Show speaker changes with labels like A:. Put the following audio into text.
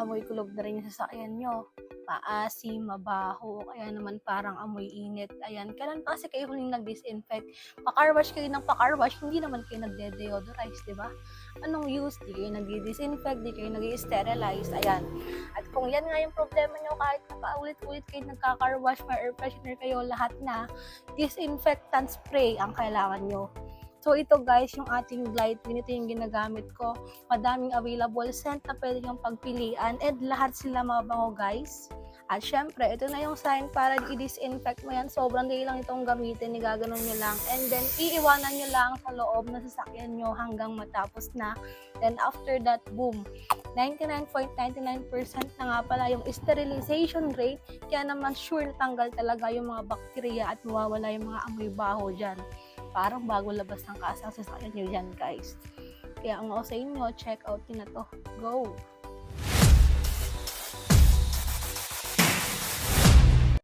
A: amoy kulob na rin yung sasakyan nyo. Maasim, mabaho, kaya naman parang amoy init. Ayan, kailan pa kasi kayo huling nag-disinfect? Pa-car wash kayo ng pa-car wash, hindi naman kayo nagde-deodorize, di ba? Anong use? Di kayo nag-disinfect, di kayo nag-sterilize. Ayan. At kung yan nga yung problema nyo, kahit na paulit-ulit kayo nagka-car wash, may air freshener kayo, lahat na, disinfectant spray ang kailangan nyo. So ito guys, yung ating Glide Clean, ito yung ginagamit ko. Madaming available scent na pwede yung pagpilian and lahat sila mabango guys. At syempre, ito na yung sign para i-disinfect mo yan. Sobrang dali lang itong gamitin, igaganon nyo lang. And then, iiwanan nyo lang sa loob na sasakyan nyo hanggang matapos na. Then after that, boom! 99.99% na nga pala yung sterilization rate. Kaya naman sure na tanggal talaga yung mga bakterya at mawawala yung mga amoy baho dyan. Parang bago labas ng kasa ang sasakyan nyo dyan guys. Kaya ang ako sa inyo, check out nyo na to. Go!